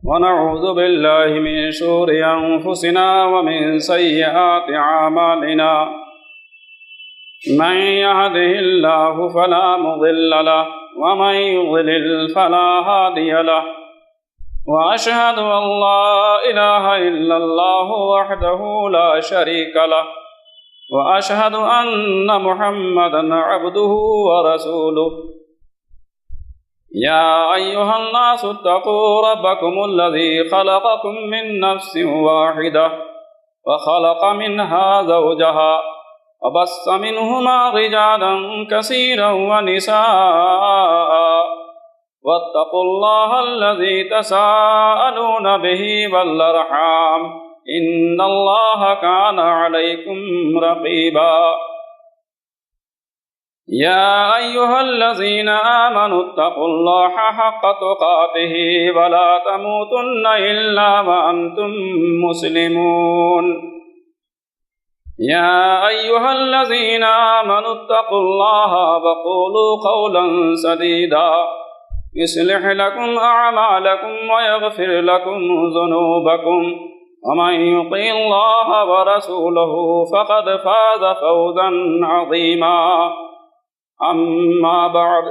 ونعوذ بالله من شرور أنفسنا ومن سيئات أعمالنا من يهده الله فلا مضل له ومن يضلل فلا هادي له وأشهد أن لا إله إلا الله وحده لا شريك له وأشهد أن محمدا عبده ورسوله يا أيها الناس اتقوا ربكم الذي خلقكم من نفس واحدة وخلق منها زوجها وبث منهما رجالا كثيرا ونساء واتقوا الله الذي تساءلون به والأرحام إن الله كان عليكم رقيبا يا أيها الذين آمنوا اتقوا الله حق تقاته ولا تموتن إلا وأنتم مسلمون يا أيها الذين آمنوا اتقوا الله وقولوا قولا سديدا يصلح لكم أعمالكم ويغفر لكم ذنوبكم ومن يطع الله ورسوله فقد فاز فوزا عظيما أما بعد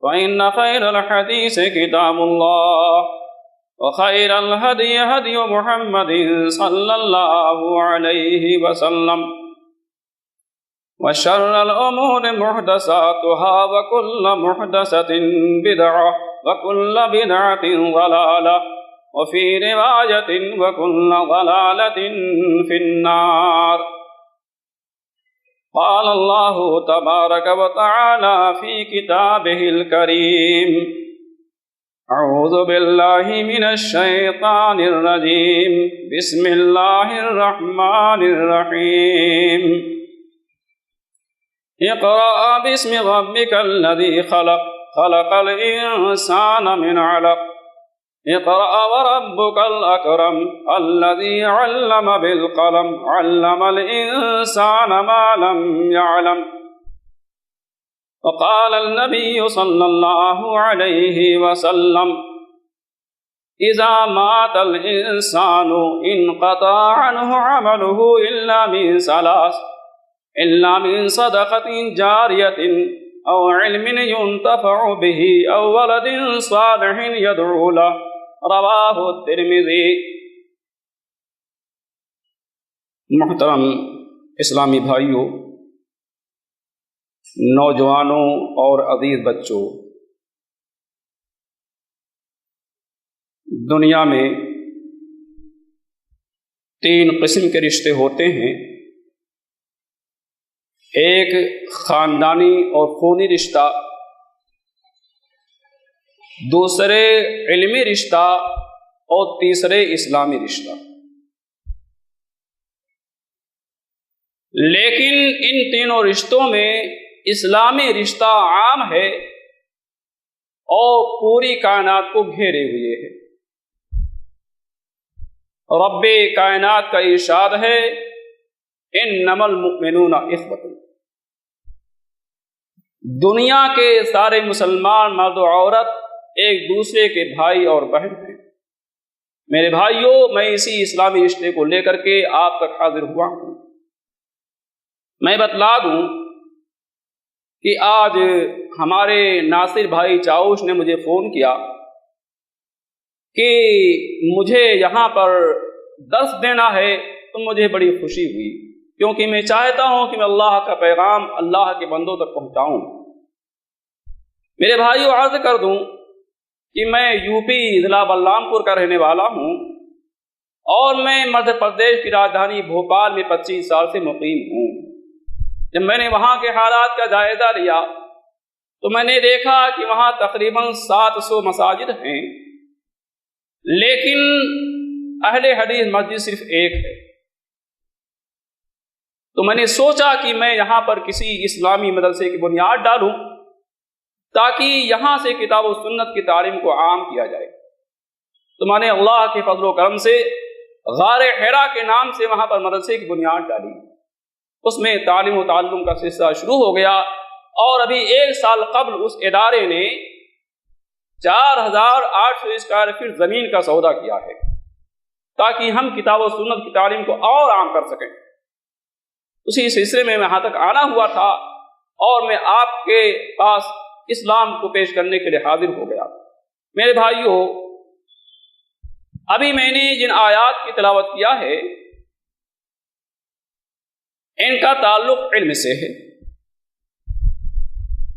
فإن خير الحديث كتاب الله وخير الهدي هدي محمد صلى الله عليه وسلم وشر الأمور محدثاتها وكل محدثة بدعة وكل بدعة ضلالة وفي رواية وكل ضلالة في النار. قال الله تبارك وتعالى في كتابه الكريم أعوذ بالله من الشيطان الرجيم بسم الله الرحمن الرحيم اقرأ باسم ربك الذي خلق خلق الإنسان من علق اقرأ وربك الأكرم الذي علم بالقلم علم الإنسان ما لم يعلم. وقال النبي صلى الله عليه وسلم إذا مات الإنسان انقطع عنه عمله إلا من ثلاث إلا من صدقة جارية أو علم ينتفع به أو ولد صالح يدعو له رواہ الترمذی. محترم اسلامی بھائیوں، نوجوانوں اور عزیز بچوں، دنیا میں 3 قسم کے رشتے ہوتے ہیں. ایک خاندانی اور خونی رشتہ، دوسرے علمی رشتہ اور تیسرے اسلامی رشتہ. لیکن ان تینوں رشتوں میں اسلامی رشتہ عام ہے اور پوری کائنات کو گھیرے ہوئے ہے. رب کائنات کا ارشاد ہے انما المؤمنون اخوۃ. دنیا کے سارے مسلمان مرد و عورت ایک دوسرے کے بھائی اور بہن ہیں. میرے بھائیوں، میں اسی اسلامی رشتے کو لے کر کے آپ تک حاضر ہوا ہوں. میں بتلا دوں کہ آج ہمارے ناصر بھائی چاؤش نے مجھے فون کیا کہ مجھے یہاں پر درس دینا ہے، تو مجھے بڑی خوشی ہوئی، کیونکہ میں چاہتا ہوں کہ میں اللہ کا پیغام اللہ کے بندوں تک پہنچاؤں. میرے بھائیوں، عرض کر دوں کہ میں یو پی ضلع بلرام پور کا رہنے والا ہوں اور میں مدھیہ پردیش کی راجدھانی بھوپال میں 25 سال سے مقیم ہوں. جب میں نے وہاں کے حالات کا جائزہ لیا تو میں نے دیکھا کہ وہاں تقریباً 700 مساجد ہیں، لیکن اہل حدیث مسجد صرف ایک ہے. تو میں نے سوچا کہ میں یہاں پر کسی اسلامی مدرسے کی بنیاد ڈالوں تاکہ یہاں سے کتاب و سنت کی تعلیم کو عام کیا جائے. تو میں نے اللہ کے فضل و کرم سے غار حرا کے نام سے وہاں پر مدرسے کی بنیاد ڈالی. اس میں تعلیم و تعلم کا سلسلہ شروع ہو گیا اور ابھی 1 سال قبل اس ادارے نے 4800 اسکوائر فٹ زمین کا سودا کیا ہے تاکہ ہم کتاب و سنت کی تعلیم کو اور عام کر سکیں۔ اسی سلسلے میں یہاں تک آنا ہوا تھا اور میں آپ کے پاس اسلام کو پیش کرنے کے لیے حاضر ہو گیا۔ میرے بھائیوں، ابھی میں نے جن آیات کی تلاوت کیا ہے ان کا تعلق علم سے ہے۔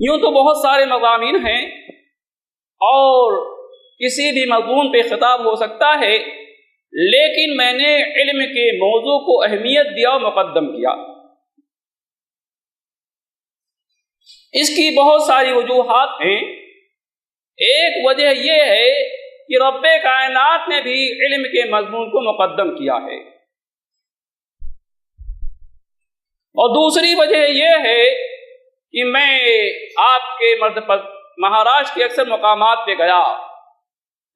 یوں تو بہت سارے مضامین ہیں اور کسی بھی مضمون پہ خطاب ہو سکتا ہے، لیکن میں نے علم کے موضوع کو اہمیت دیا اور مقدم کیا۔ اس کی بہت ساری وجوہات ہیں۔ ایک وجہ یہ ہے کہ رب کائنات نے بھی علم کے مضمون کو مقدم کیا ہے، اور دوسری وجہ یہ ہے کہ میں آپ کے مہاراشٹر کے اکثر مقامات پہ گیا،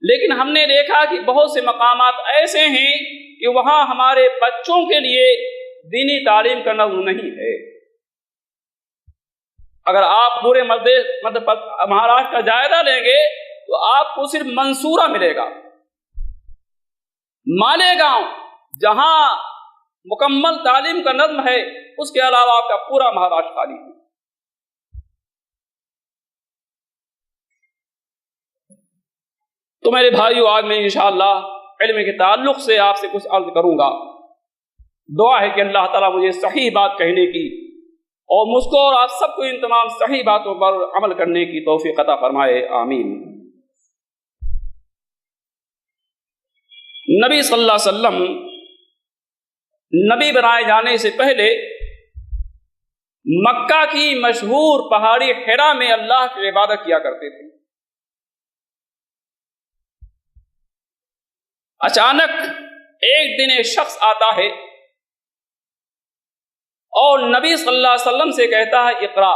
لیکن ہم نے دیکھا کہ بہت سے مقامات ایسے ہیں کہ وہاں ہمارے بچوں کے لیے دینی تعلیم کا نظم نہیں ہے۔ اگر آپ پورے مہاراشٹر کا جائزہ لیں گے تو آپ کو صرف منصورہ ملے گا، مالیگاؤں جہاں مکمل تعلیم کا نظم ہے، اس کے علاوہ آپ کا پورا مہاراشٹر خالی ہے۔ تو میرے بھائیو، آج میں انشاءاللہ علم کے تعلق سے آپ سے کچھ عرض کروں گا۔ دعا ہے کہ اللہ تعالیٰ مجھے صحیح بات کہنے کی اور مجھ کو اور آپ سب کو ان تمام صحیح باتوں پر عمل کرنے کی توفیق عطا فرمائے، آمین۔ نبی صلی اللہ علیہ وسلم نبی بنائے جانے سے پہلے مکہ کی مشہور پہاڑی حرا میں اللہ کی عبادت کیا کرتے تھے۔ اچانک ایک دن ایک شخص آتا ہے اور نبی صلی اللہ علیہ وسلم سے کہتا ہے اقرا،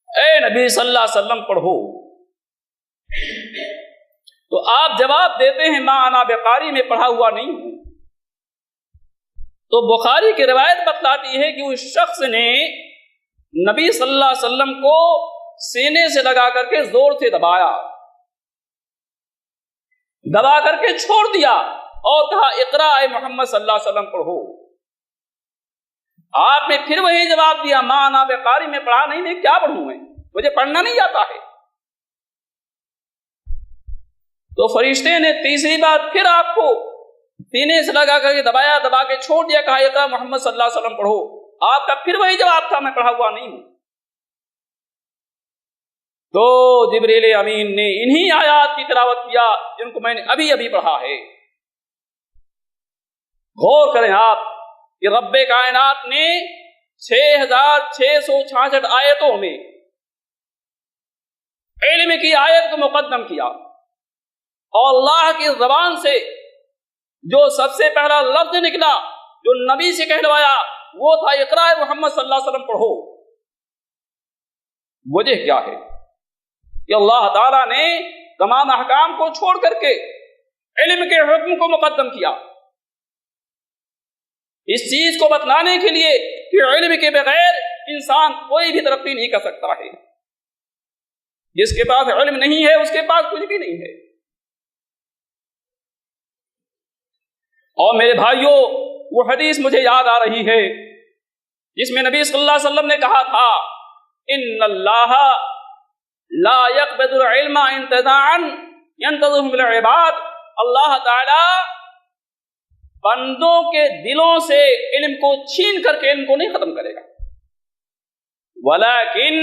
اے نبی صلی اللہ علیہ وسلم پڑھو۔ تو آپ جواب دیتے ہیں ما انا بقاری، میں پڑھا ہوا نہیں ہوں۔ تو بخاری کی روایت بتلاتی ہے کہ اس شخص نے نبی صلی اللہ علیہ وسلم کو سینے سے لگا کر کے زور سے دبا کر کے چھوڑ دیا اور کہا اقرا اے محمد صلی اللہ علیہ وسلم پڑھو۔ آپ نے پھر وہی جواب دیا ما انا بقاری، میں پڑھا نہیں، میں کیا پڑھوں، میں مجھے پڑھنا نہیں آتا ہے۔ تو فرشتے نے تیسری بار پھر آپ کو سینے سے لگا کر کے دبا کے چھوڑ دیا، کہا اقرا محمد صلی اللہ علیہ وسلم پڑھو۔ آپ کا پھر وہی جواب تھا میں پڑھا ہوا نہیں ہوں۔ تو جبریل امین نے انہی آیات کی تلاوت کیا جن کو میں نے ابھی ابھی پڑھا ہے۔ غور کریں آپ کہ رب کائنات نے 6666 آیتوں میں علم کی آیت کو مقدم کیا، اور اللہ کی زبان سے جو سب سے پہلا لفظ نکلا جو نبی سے کہلوایا وہ تھا اقرا محمد صلی اللہ علیہ وسلم پڑھو۔ وجہ کیا ہے کہ اللہ تعالیٰ نے تمام احکام کو چھوڑ کر کے علم کے حکم کو مقدم کیا، اس چیز کو بتلانے کے لیے کہ علم کے بغیر انسان کوئی بھی ترقی نہیں کر سکتا ہے۔ جس کے پاس علم نہیں ہے اس کے پاس کچھ بھی نہیں ہے۔ اور میرے بھائیوں، وہ حدیث مجھے یاد آ رہی ہے جس میں نبی صلی اللہ علیہ وسلم نے کہا تھا ان اللہ لا يقبض العلم انتزاعا ينتزعه من العباد، اللہ تعالی بندوں کے دلوں سے علم کو چھین کر کے علم کو نہیں ختم کرے گا، ولیکن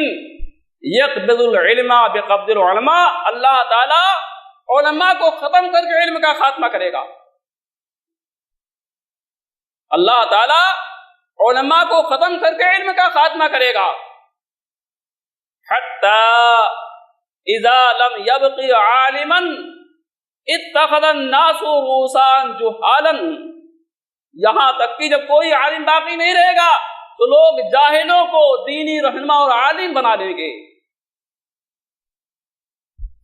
يقبض العلم بقبض العلماء، اللہ تعالی علماء کو ختم کر کے علم کا خاتمہ کرے گا۔ اللہ تعالی علماء کو ختم کر کے علم کا خاتمہ کرے گا، حتی اذا لم يبق عالما اتخذ الناس رؤوسا جہالا، یہاں تک کہ جب کوئی عالم باقی نہیں رہے گا تو لوگ جاہلوں کو دینی رہنما اور عالم بنا لیں گے۔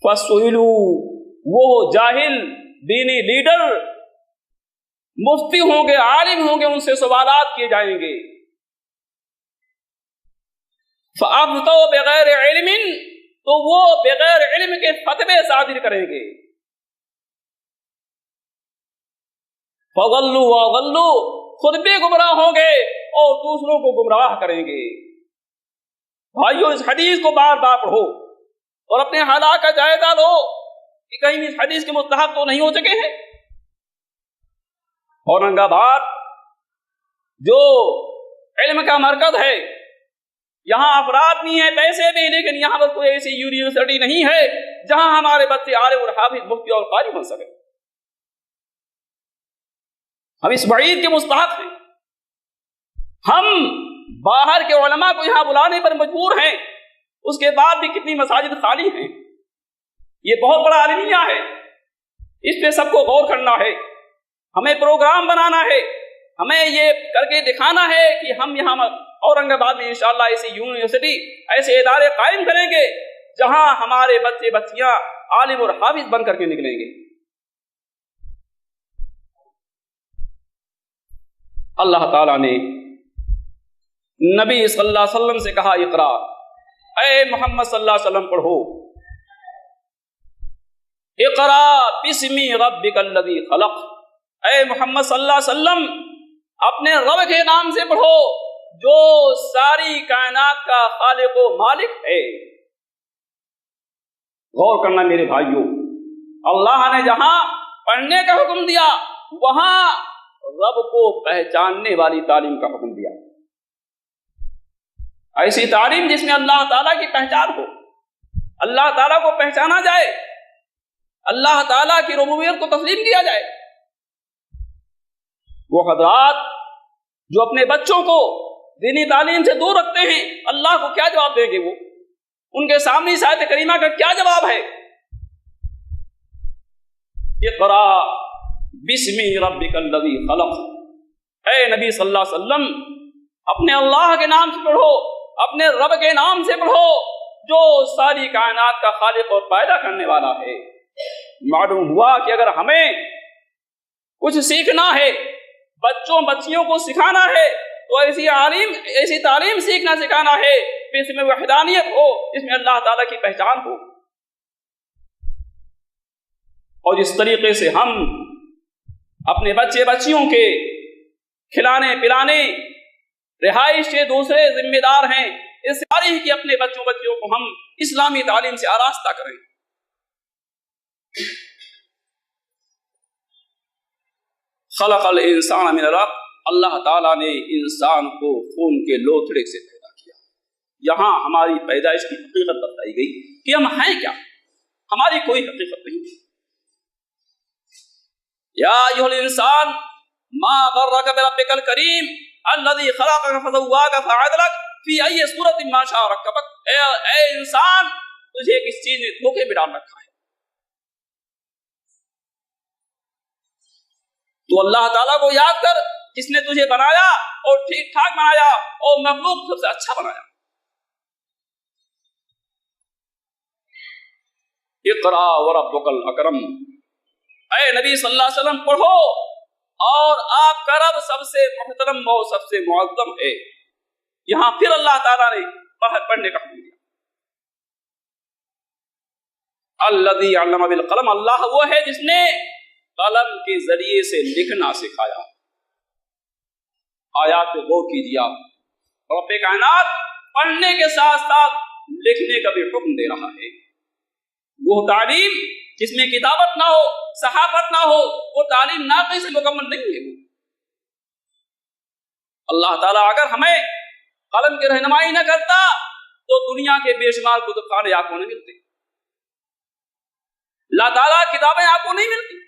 فَسُئِلُوا، وہ جاہل دینی لیڈر مفتی ہوں گے، عالم ہوں گے، ان سے سوالات کیے جائیں گے۔ فَأَفْتَوْا بِغَيْرِ عِلْمٍ، تو وہ بغیر علم کے فتوے صادر کریں گے. فَضَلُّوا وَأَضَلُّوا، خود بھی گمراہ ہوں گے اور دوسروں کو گمراہ کریں گے. بھائیو، اس حدیث کو بار بار پڑھو اور اپنے حالات کا جائزہ لو کہ کہیں اس حدیث کے مستحق تو نہیں ہو چکے ہیں. اورنگ آباد جو علم کا مرکز ہے، یہاں افراد بھی ہیں، پیسے بھی، لیکن یہاں پر کوئی ایسی یونیورسٹی نہیں ہے جہاں ہمارے بچے عالم اور حافظ، مفتی اور قاری بن سکے. ہم اس وعید کے مستحق ہیں. ہم باہر کے علماء کو یہاں بلانے پر مجبور ہیں، اس کے بعد بھی کتنی مساجد خالی ہیں. یہ بہت بڑا المیہ ہے، اس پہ سب کو غور کرنا ہے. ہمیں پروگرام بنانا ہے، ہمیں یہ کر کے دکھانا ہے کہ ہم یہاں اورنگ آباد میں انشاءاللہ ایسی یونیورسٹی، ایسے ادارے قائم کریں گے جہاں ہمارے بچے بچیاں عالم اور حافظ بن کر کے نکلیں گے. اللہ تعالیٰ نے نبی صلی اللہ علیہ وسلم سے کہا اقرا، اے محمد صلی اللہ علیہ وسلم پڑھو. اقرا بسم ربک الذی خلق، اے محمد صلی اللہ علیہ وسلم اپنے رب کے نام سے پڑھو جو ساری کائنات کا خالق و مالک ہے. غور کرنا میرے بھائیوں، اللہ نے جہاں پڑھنے کا حکم دیا وہاں رب کو پہچاننے والی تعلیم کا حکم دیا. ایسی تعلیم جس میں اللہ تعالیٰ کی پہچان ہو، اللہ تعالیٰ کو پہچانا جائے، اللہ تعالیٰ کی ربوبیت کو تسلیم کیا جائے. وہ حضرات جو اپنے بچوں کو دینی تعلیم سے دور رکھتے ہیں، اللہ کو کیا جواب دیں گے؟ وہ ان کے سامنے اس آیت کریمہ کا کیا جواب ہے؟ اقرا بسم ربک الذی خلق. اے نبی صلی اللہ علیہ وسلم اپنے اللہ کے نام سے پڑھو، اپنے رب کے نام سے پڑھو جو ساری کائنات کا خالق اور پیدا کرنے والا ہے. معلوم ہوا کہ اگر ہمیں کچھ سیکھنا ہے، بچوں بچیوں کو سکھانا ہے، تو ایسی تعلیم سیکھنا سکھانا ہے جس میں وحدانیت ہو، جس میں اللہ تعالیٰ کی پہچان ہو. اور جس طریقے سے ہم اپنے بچے بچیوں کے کھلانے پلانے رہائش کے دوسرے ذمہ دار ہیں، اس سے کہ اپنے بچوں بچیوں کو ہم اسلامی تعلیم سے آراستہ کریں. خلق الانسان من علق، اللہ تعالیٰ نے انسان کو خون کے لوتھڑے سے پیدا کیا. یہاں ہماری پیدائش کی حقیقت بتائی گئی کہ ہم ہیں کیا، ہماری کوئی حقیقت نہیں. یا ایھا الانسان ما غرک بربک الکریم الذی خلقک فسواک فعدلک فی ای صورت ما شاء رکبک. اے انسان، تجھے کس چیز نے دھوکے میں ڈال رکھا ہے؟ تو اللہ تعالیٰ کو یاد کر جس نے تجھے بنایا اور ٹھیک ٹھاک بنایا اور مخلوق سب سے اچھا بنایا. اقرا وربک الاکرم، اے نبی صلی اللہ علیہ وسلم پڑھو اور آپ کا رب سب سے محترم اور سب سے معظم ہے. یہاں پھر اللہ تعالیٰ نے پڑھنے کا حکم دیا. الذی علم بالقلم، اللہ وہ ہے جس نے قلم کے ذریعے سے لکھنا سکھایا. آیات پہ غور کیجیے آپ. رب کائنات پڑھنے کے ساتھ ساتھ لکھنے کا بھی حکم دے رہا ہے. وہ تعلیم جس میں کتابت نہ ہو، صحافت نہ ہو، وہ تعلیم ناقص سے مکمل نہیں ہے. اللہ تعالیٰ اگر ہمیں قلم کی رہنمائی نہ کرتا تو دنیا کے بے شمار کتب خانے آپ کو نہیں ملتے، اللہ تعالیٰ کتابیں آپ کو نہیں ملتی.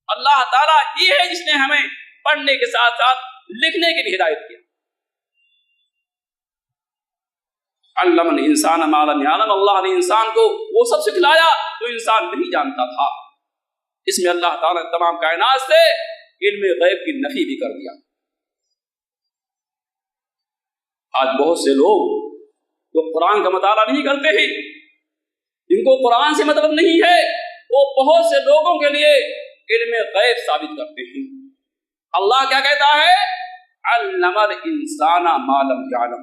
اللہ تعالیٰ ہی ہے جس نے ہمیں پڑھنے کے ساتھ ساتھ لکھنے کی بھی ہدایت کی. علم الانسان ما لم يعلم، اللہ نے انسان کو وہ سب سکھلایا جو انسان نہیں جانتا تھا. اس میں اللہ تعالیٰ نے تمام کائنات سے علم غیب کی نفی بھی کر دیا. آج بہت سے لوگ جو قرآن کا مطالعہ نہیں کرتے ہیں، جن کو قرآن سے مطلب نہیں ہے، وہ بہت سے لوگوں کے لیے علم غیب ثابت کرتے ہیں. اللہ کیا کہتا ہے؟ علم الانسان ما لم يعلم،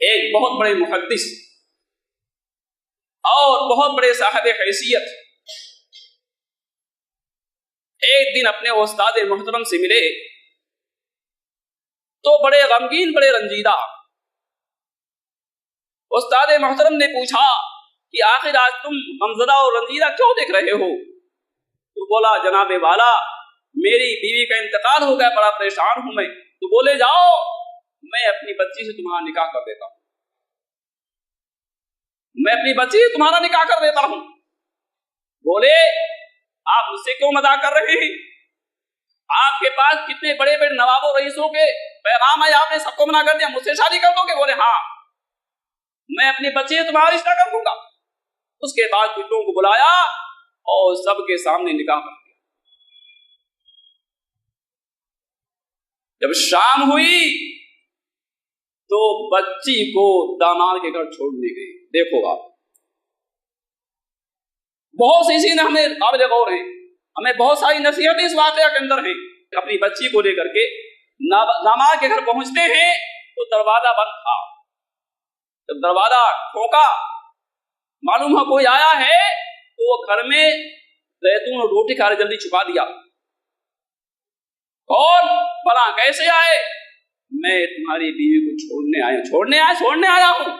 ایک بہت بڑے محدث اور بہت بڑے صاحب حیثیت ایک دن اپنے استاد محترم سے ملے تو بڑے غمگین، بڑے رنجیدہ۔ استاد محترم نے پوچھا کہ آخر آج تم غمزدہ اور رنجیدہ کیوں دیکھ رہے ہو؟ تو بولا جناب والا میری بیوی کا انتقال ہو گیا، بڑا پریشان ہوں میں۔ تو بولے جاؤ میں اپنی بچی سے تمہارا نکاح کر دیتا ہوں، میں اپنی بچی سے تمہارا نکاح کر دیتا ہوں۔ بولے آپ مجھ سے کیوں مذاق کر رہے ہیں؟ آپ کے پاس کتنے بڑے بڑے نوابوں رئیسوں کے پیغام ہے، آپ نے سب کو منع کر دیا، مجھ سے شادی کر دو گے؟ بولے ہاں میں اپنی بچی سے تمہارا رشتہ کر دوں گا۔ اس کے بعد کتوں کو بلایا اور سب کے سامنے نکاح کر دیا۔ جب شام ہوئی تو بچی کو داماد کے گھر چھوڑنے گئی۔ دیکھو آپ بہت سی چیزیں ہمیں قابل غور ہیں، ہمیں بہت ساری نصیحتیں اس واقعہ کے اندر ہیں۔ اپنی بچی کو لے کر کے داماد کے گھر پہنچتے ہیں تو دروازہ بند تھا۔ جب دروازہ ٹھوکا معلوم ہو کوئی آیا ہے تو وہ گھر میں زیتون اور روٹی کھا رہے، جلدی چھپا دیا۔ کون؟ فلاں۔ کیسے آئے؟ میں تمہاری بیوی کو چھوڑنے آیا ہوں۔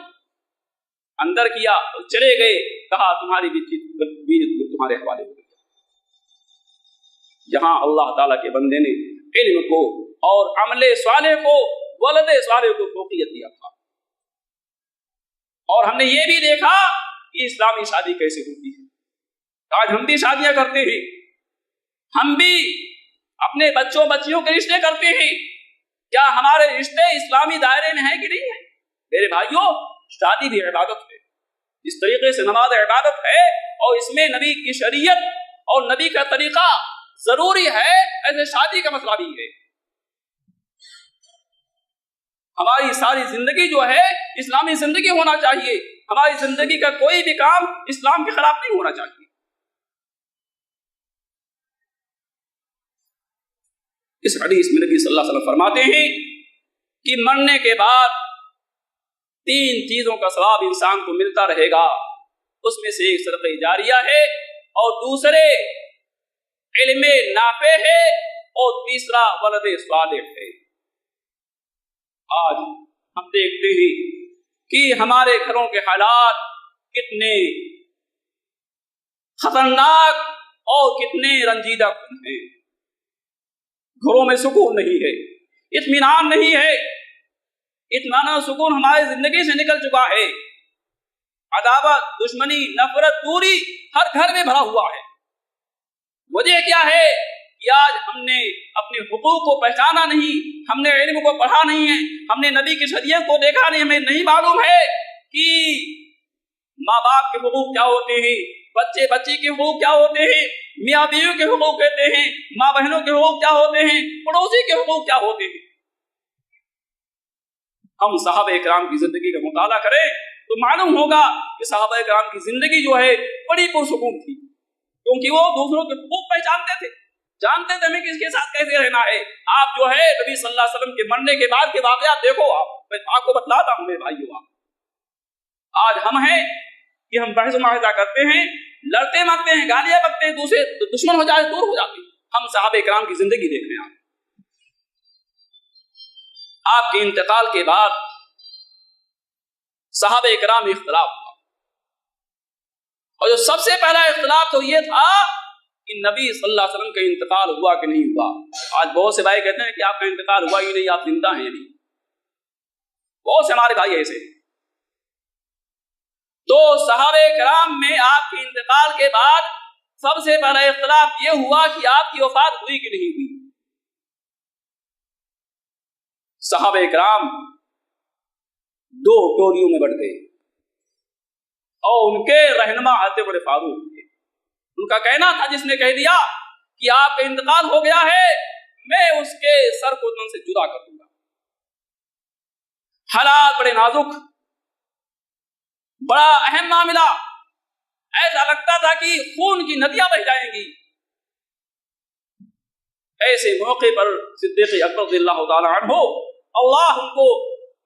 اندر کیا چلے گئے، کہا تمہاری بیوی تمہارے حوالے ہو گئی۔ جہاں اللہ تعالیٰ کے بندے نے علم کو اور عمل صالح کو، ولد صالح کو فوقیت دیا تھا، اور ہم نے یہ بھی دیکھا کہ اسلامی شادی کیسے ہوتی ہے۔ آج ہم بھی شادیاں کرتے ہیں، ہم بھی اپنے بچوں بچیوں کے رشتے کرتے ہیں۔ کیا ہمارے رشتے اسلامی دائرے میں ہیں کہ نہیں ہیں؟ میرے بھائیوں شادی بھی عبادت ہے، اس طریقے سے نماز عبادت ہے، اور اس میں نبی کی شریعت اور نبی کا طریقہ ضروری ہے، ایسے شادی کا مسئلہ بھی ہے۔ ہماری ساری زندگی جو ہے اسلامی زندگی ہونا چاہیے، ہماری زندگی کا کوئی بھی کام اسلام کے خلاف نہیں ہونا چاہیے۔ اس حدیث میں نبی صلی اللہ علیہ وسلم فرماتے ہیں کہ مرنے کے بعد 3 چیزوں کا ثواب انسان کو ملتا رہے گا، اس میں سے ایک صدقہ جاریہ ہے، اور دوسرے علم نافع ہے، اور تیسرا ولد صالح ہے۔ آج ہم دیکھتے ہیں کہ ہمارے گھروں کے حالات کتنے خطرناک اور کتنے رنجیدہ کن ہیں۔ گھروں میں سکون نہیں ہے، اطمینان نہیں ہے، اطمینان و سکون ہماری زندگی سے نکل چکا ہے۔ عداوت، دشمنی، نفرت، دوری ہر گھر میں بھرا ہوا ہے۔ وجہ کیا ہے کہ آج ہم نے اپنے حقوق کو پہچانا نہیں، ہم نے علم کو پڑھا نہیں ہے، ہم نے نبی کی شریعت کو دیکھا نہیں، ہمیں نہیں معلوم ہے کہ ماں باپ کے حقوق کیا ہوتے ہیں، بچے بچی کے حقوق کیا ہوتے ہیں، میاں بیوی کے حقوق کہتے ہیں، ماں بہنوں کے حقوق کیا ہوتے ہیں، پڑوسی کے حقوق کیا ہوتے ہیں۔ ہم صحابہ کرام کی زندگی کا مطالعہ کریں تو معلوم ہوگا کہ صحابہ کرام کی زندگی جو ہے بڑی پرسکون تھی، کیونکہ وہ دوسروں کے حقوق پہچانتے تھے، جانتے تھے ہمیں کس کے ساتھ کیسے رہنا ہے۔ آپ جو ہے نبی صلی اللہ علیہ وسلم کے مرنے کے بعد کے واقعات دیکھو، میں آپ کو بتلاتا ہوں میرے بھائیوں۔ آج ہم ہیں کہ ہم بحث و معاہدہ کرتے ہیں، لڑتے مرتے ہیں، گالیاں بکتے ہیں، دوسرے دشمن ہو جائے دور ہو جاتے ہیں۔ ہم صحابہ کرام کی زندگی دیکھ رہے ہیں۔ آپ کے انتقال کے بعد صحابہ کرام میں اختلاف ہوا، اور جو سب سے پہلا اختلاف تو یہ تھا کہ نبی صلی اللہ علیہ وسلم کا انتقال ہوا کہ نہیں ہوا۔ آج بہت سے بھائی کہتے ہیں کہ آپ کا انتقال ہوا ہی نہیں، آپ زندہ ہیں ابھی۔ بہت سے ہمارے بھائی ایسے۔ تو صحابہ کرام میں آپ کے انتقال کے بعد سب سے پہلا اختلاف یہ ہوا کہ آپ کی وفات ہوئی کہ نہیں ہوئی۔ صحابہ کرام 2 ٹولیوں میں بٹ گئے، اور ان کے رہنما حضرت عمر فاروق تھے۔ ان کا کہنا تھا جس نے کہہ دیا کہ آپ کا انتقال ہو گیا ہے، میں اس کے سر کو تن سے جدا کر دوں گا۔ حالات بڑے نازک، بڑا اہم معاملہ، ایسا لگتا تھا کہ خون کی ندیاں بہہ جائیں گی۔ ایسے موقع پر صدیق اکبر رضی اللہ تعالی عنہ اللہ ان کو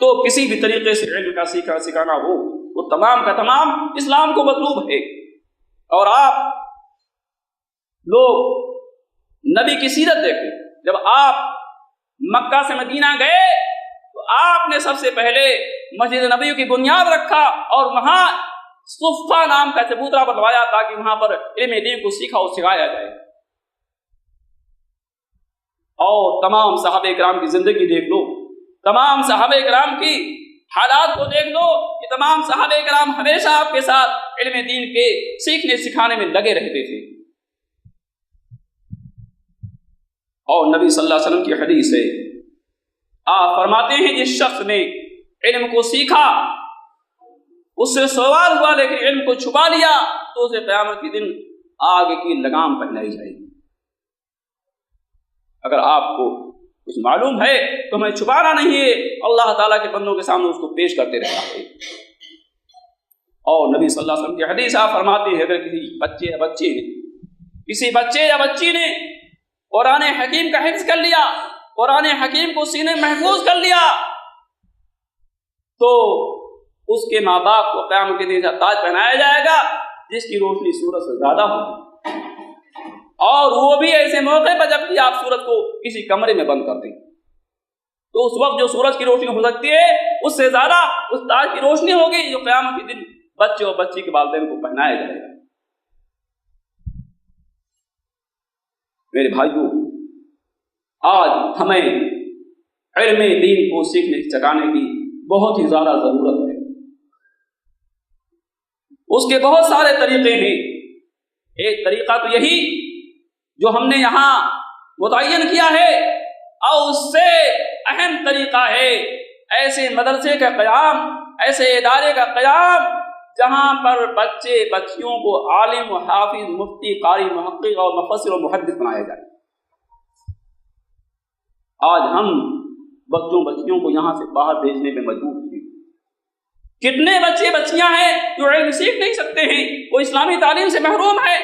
تو کسی بھی طریقے سے علم کا سکھانا ہو وہ تمام کا تمام اسلام کو مطلوب ہے۔ اور آپ لوگ نبی کی سیرت دیکھیں، جب آپ مکہ سے مدینہ گئے تو آپ نے سب سے پہلے مسجد نبوی کی بنیاد رکھا اور وہاں صفہ نام کا چبوترا بنوایا تاکہ وہاں پر علم دین کو سیکھا اور سکھایا جائے۔ اور تمام صحابہ کرام کی زندگی دیکھ لو، تمام صحابہ کرام کی حالات کو دیکھ لو کہ تمام صحابہ کرام ہمیشہ آپ کے ساتھ علم دین کے سیکھنے سکھانے میں لگے رہتے تھے۔ اور نبی صلی اللہ علیہ وسلم کی حدیث ہے، آپ فرماتے ہیں جس شخص نے علم کو سیکھا اس سے سوال ہوا لیکن علم کو چھپا لیا تو اسے قیامت کے دن آگ کی لگام پہنائی جائے گی۔ اگر آپ کو کچھ معلوم ہے تو ہمیں چھپانا نہیں ہے، اللہ تعالیٰ کے بندوں کے سامنے اس کو پیش کرتے رہنا ہے۔ اور نبی صلی اللہ علیہ وسلم کی حدیث آپ فرماتے ہیں اگر کسی بچے یا بچی نے قرآن حکیم کا حفظ کر لیا، قرآن حکیم کو سینے محفوظ کر لیا، تو اس کے ماں باپ کو قیامت کے دن تاج پہنایا جائے گا جس کی روشنی سورج سے زیادہ ہوگی، اور وہ بھی ایسے موقع پر جبکہ آپ سورج کو کسی کمرے میں بند کر دیں تو اس وقت جو سورج کی روشنی ہو سکتی ہے اس سے زیادہ اس تاج کی روشنی ہوگی جو قیامت کے دن بچے اور بچی کے والدین کو پہنایا جائے گا۔ میرے بھائیوں، آج ہمیں علم دین کو سیکھنے سکھانے کی بہت ہی زیادہ ضرورت ہے۔ اس کے بہت سارے طریقے ہیں۔ ایک طریقہ تو یہی جو ہم نے یہاں متعین کیا ہے، اور اس سے اہم طریقہ ہے ایسے مدرسے کا قیام، ایسے ادارے کا قیام جہاں پر بچے بچیوں کو عالم و حافظ، مفتی، قاری، محقق اور مفسر و محدث بنایا جائے۔ آج ہم بچوں بچیوں کو یہاں سے باہر بھیجنے میں مجبور ہیں۔ کتنے بچے بچیاں ہیں جو علم سیکھ نہیں سکتے ہیں، وہ اسلامی تعلیم سے محروم ہے۔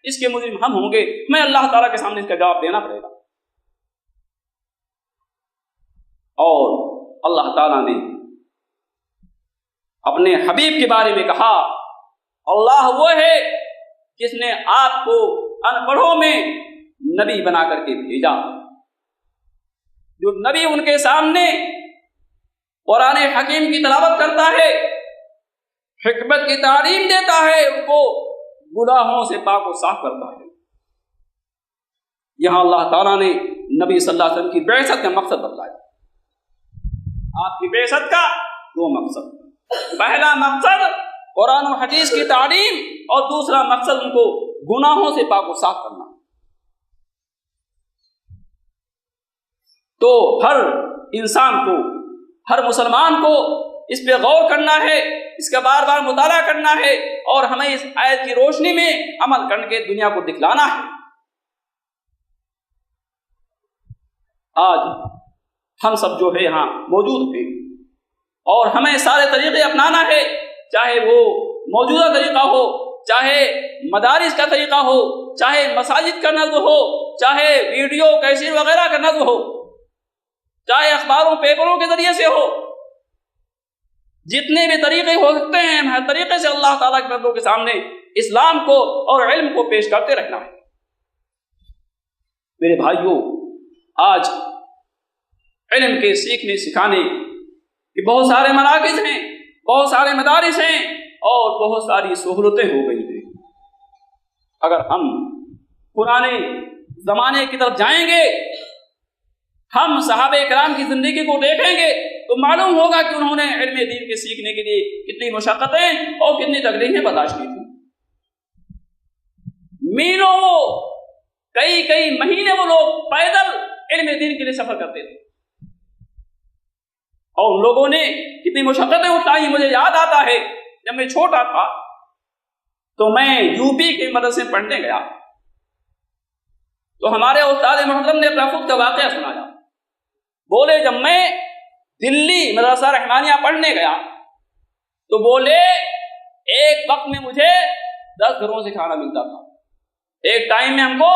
اس کے مجرم ہم ہوں گے، ہمیں اللہ تعالیٰ کے سامنے اس کا جواب دینا پڑے گا۔ اور اللہ تعالیٰ نے اپنے حبیب کے بارے میں کہا، اللہ وہ ہے جس نے آپ کو ان پڑھوں میں نبی بنا کر کے بھیجا، جو نبی ان کے سامنے قرآن حکیم کی تلاوت کرتا ہے، حکمت کی تعلیم دیتا ہے، ان کو گناہوں سے پاک و صاف کرتا ہے۔ یہاں اللہ تعالیٰ نے نبی صلی اللہ علیہ وسلم کی بعثت کا مقصد بتلایا۔ آپ کی بعثت کا دو مقصد، پہلا مقصد قرآن و حدیث کی تعلیم، اور دوسرا مقصد ان کو گناہوں سے پاک و صاف کرنا۔ تو ہر انسان کو، ہر مسلمان کو اس پہ غور کرنا ہے، اس کا بار بار مطالعہ کرنا ہے، اور ہمیں اس آیت کی روشنی میں عمل کر کے دنیا کو دکھلانا ہے۔ آج ہم سب جو ہے یہاں موجود ہیں، اور ہمیں سارے طریقے اپنانا ہے، چاہے وہ موجودہ طریقہ ہو، چاہے مدارس کا طریقہ ہو، چاہے مساجد کا نظم ہو، چاہے ویڈیو کیسٹ وغیرہ کا نظم ہو، چاہے اخباروں پیپروں کے ذریعے سے ہو، جتنے بھی طریقے ہو سکتے ہیں ہر طریقے سے اللہ تعالیٰ کے بندوں کے سامنے اسلام کو اور علم کو پیش کرتے رہنا ہے۔ میرے بھائیوں، آج علم کے سیکھنے سکھانے کے بہت سارے مراکز ہیں، بہت سارے مدارس ہیں، اور بہت ساری سہولتیں ہو گئی ہیں۔ اگر ہم پرانے زمانے کی طرف جائیں گے، ہم صحابہ کرام کی زندگی کو دیکھیں گے تو معلوم ہوگا کہ انہوں نے علم دین کے سیکھنے کے لیے کتنی مشقتیں اور کتنی تکلیفیں برداشت کی تھیں۔ میلوں کئی مہینے وہ لوگ پیدل علم دین کے لیے سفر کرتے تھے، اور ان لوگوں نے کتنی مشقتیں اٹھائی۔ مجھے یاد آتا ہے جب میں چھوٹا تھا تو میں یو پی کے مدرسے میں پڑھنے گیا، تو ہمارے استاد محترم نے اپنا خود کا واقعہ سنایا۔ بولے جب میں دلی مدرسہ رحمانیہ پڑھنے گیا تو بولے ایک وقت میں مجھے 10 گھروں سے کھانا ملتا تھا، ایک ٹائم میں ہم کو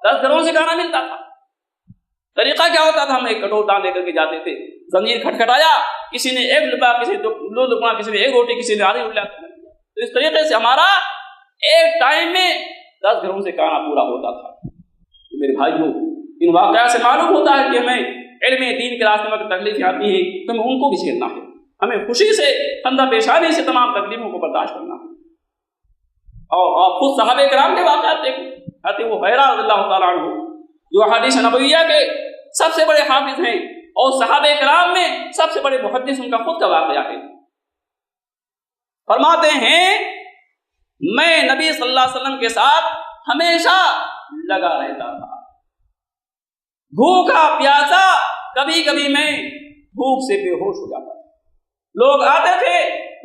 10 گھروں سے کھانا ملتا تھا۔ طریقہ کیا ہوتا تھا؟ ہم ایک کٹورا لے کر کے جاتے تھے، زنجیر کھٹکھٹایا کسی نے ایک لقمہ، کسی نے دو لقمہ، کسی نے ایک روٹی، کسی نے آدھی روٹی. تو اس طریقے سے ہمارا ایک ٹائم میں 10 گھروں سے کھانا پورا ہوتا تھا. میرے بھائیوں، ان واقعات سے معلوم ہوتا ہے کہ ہمیں علم دین کے راستے میں تکلیفیں آتی ہیں تو ہمیں ان کو بھی جھیلنا ہے. ہمیں خوشی سے، خندہ پیشانی سے تمام تکلیفوں کو برداشت کرنا ہے. اور آپ خود صحابہ کرام کے واقعات دیکھیں. حضرت ابو ہریرہ رضی اللہ تعالیٰ عنہ جو حدیث نبویہ کے سب سے بڑے حافظ ہیں اور صحابہ کرام میں سب سے بڑے محدث، ان کا خود کا واقعہ ہے. فرماتے ہیں میں نبی صلی اللہ علیہ وسلم کے ساتھ ہمیشہ لگا رہتا تھا، بھوکا پیاسا، کبھی کبھی میں بھوک سے بے ہوش ہو جاتا تھا. لوگ آتے تھے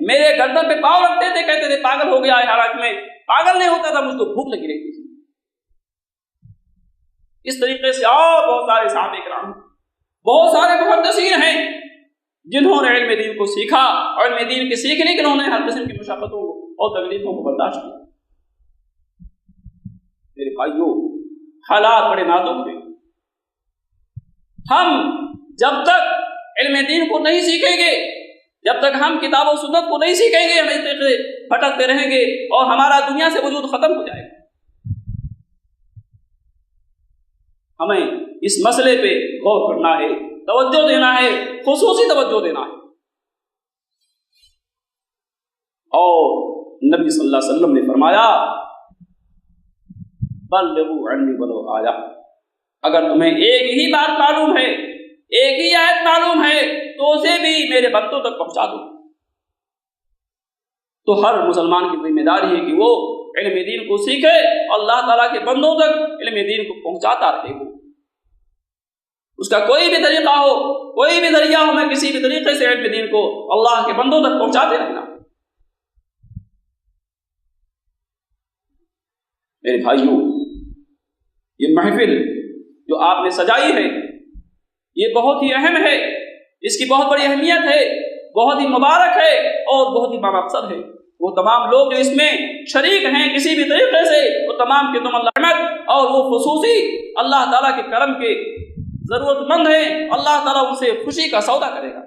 میرے گردن پہ پاؤں رکھتے تھے، کہتے تھے پاگل ہو گیا ہے. حالانکہ میں پاگل نہیں ہوتا تھا، مجھ کو بھوک لگی رہتی تھی. اس طریقے سے اور بہت سارے صحابہ کرام، بہت سارے محدثین ہیں جنہوں نے علم دین کو سیکھا اور علم دین کے سیکھنے کے انہوں نے ہر قسم کی مشقتوں اور تکلیفوں کو برداشت کیا. میرے بھائیوں، حالات بڑے نازک ہیں. ہم جب تک علم دین کو نہیں سیکھیں گے، جب تک ہم کتاب و سنت کو نہیں سیکھیں گے، ہم اس طریقے سے بھٹکتے رہیں گے اور ہمارا دنیا سے وجود ختم ہو جائے گا. ہمیں اس مسئلے پہ غور کرنا ہے، توجہ دینا ہے، خصوصی توجہ دینا ہے. اور نبی صلی اللہ علیہ وسلم نے فرمایا بلغوا عنی ولو آیہ، اگر تمہیں ایک ہی بات معلوم ہے، ایک ہی آیت معلوم ہے تو اسے بھی میرے بندوں تک پہنچا دو. تو ہر مسلمان کی ذمہ داری ہے کہ وہ علم دین کو سیکھے، اللہ تعالیٰ کے بندوں تک علم دین کو پہنچاتا رہے. وہ اس کا کوئی بھی طریقہ ہو، کوئی بھی ذریعہ ہو، میں کسی بھی طریقے سے علم دین کو اللہ کے بندوں تک پہنچاتے رہنا. میرے بھائیوں، یہ محفل جو آپ نے سجائی ہے یہ بہت ہی اہم ہے، اس کی بہت بڑی اہمیت ہے، بہت ہی مبارک ہے اور بہت ہی بامقصد ہے. وہ تمام لوگ جو اس میں شریک ہیں کسی بھی طریقے سے، وہ تمام کے تم اللہ رحمت اور وہ خصوصی اللہ تعالیٰ کے کرم کے ضرورت مند ہیں. اللہ تعالیٰ ان سے خوشی کا سودا کرے گا.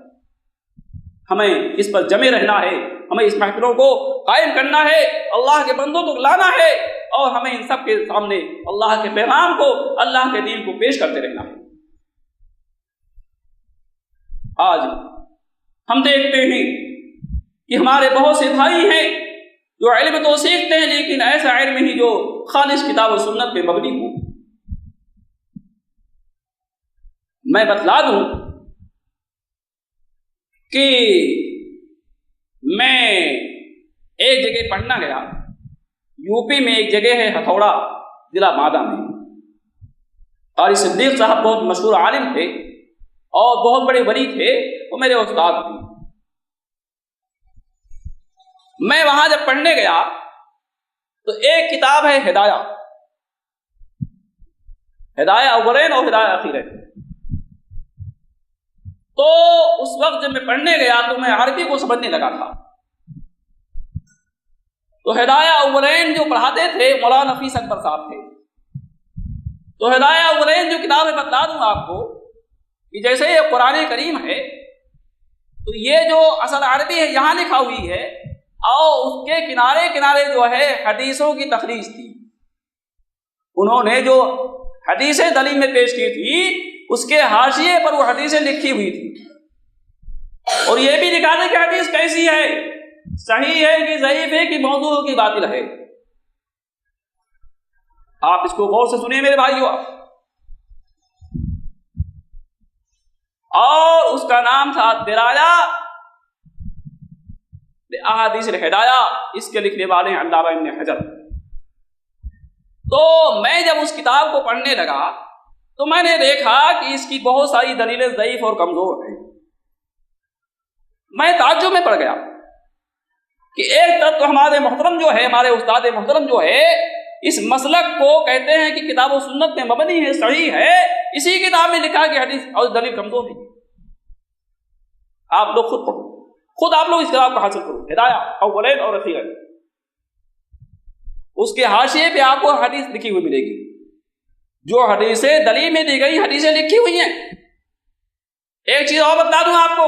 ہمیں اس پر جمے رہنا ہے، ہمیں اس محفلوں کو قائم کرنا ہے، اللہ کے بندوں کو لانا ہے اور ہمیں ان سب کے سامنے اللہ کے پیغام کو، اللہ کے دین کو پیش کرتے رہنا ہے. آج ہم دیکھتے ہیں کہ ہمارے بہت سے بھائی ہیں جو علم تو سیکھتے ہیں لیکن ایسا علم ہی جو خالص کتاب و سنت پہ مبنی ہو. میں بتلا دوں کہ میں ایک جگہ پڑھنا گیا، یو پی میں ایک جگہ ہے ہتھوڑا، ضلع مادہ میں. قاری صدیق صاحب بہت مشہور عالم تھے اور بہت بڑے ولی تھے، وہ میرے استاد تھے. میں وہاں جب پڑھنے گیا تو ایک کتاب ہے ہدایہ، ہدایہ اولین اور ہدایہ اخیرین. تو اس وقت جب میں پڑھنے گیا تو میں عربی کو سمجھنے لگا تھا. تو ہدایہ اولین جو پڑھاتے تھے مولانا نفیس اکبر صاحب تھے. تو ہدایہ اولین جو کتاب ہے بتلا دوں آپ کو کہ جیسے یہ قرآن کریم ہے تو یہ جو اصل عربی ہے یہاں لکھا ہوئی ہے اور اس کے کنارے کنارے جو ہے حدیثوں کی تخریج تھی. انہوں نے جو حدیثیں دلیل میں پیش کی تھی اس کے حاشیے پر وہ حدیثیں لکھی ہوئی تھی اور یہ بھی لکھا تھا کہ حدیث کیسی ہے، صحیح ہے کہ ضعیف ہے کہ موضوع کی باطل ہے. آپ اس کو غور سے سنیے میرے بھائیو. اور اس کا نام تھا درایا احادیث الہدایہ، اس کے لکھنے والے ہیں علامہ ابن حجر. تو میں جب اس کتاب کو پڑھنے لگا تو میں نے دیکھا کہ اس کی بہت ساری دلیلیں ضعیف اور کمزور ہیں. میں تعجب میں پڑ گیا کہ ایک طرف تو ہمارے محترم جو ہے، ہمارے استاد محترم جو ہے، اس مسلک کو کہتے ہیں کہ کتاب و سنت میں مبنی ہے، صحیح ہے، اسی کتاب میں لکھا کہ حدیث اور دلیل کمزور ہے. آپ لوگ خود پڑھو، خود آپ لوگ اس کتاب کو حاصل کرو، ہدایہ اولین اور اخیرین. اس کے حاشیے پہ آپ کو حدیث لکھی ہوئی ملے گی، جو حدیثیں دلیل میں دی گئی حدیثیں لکھی ہوئی ہیں. ایک چیز اور بتا دوں آپ کو،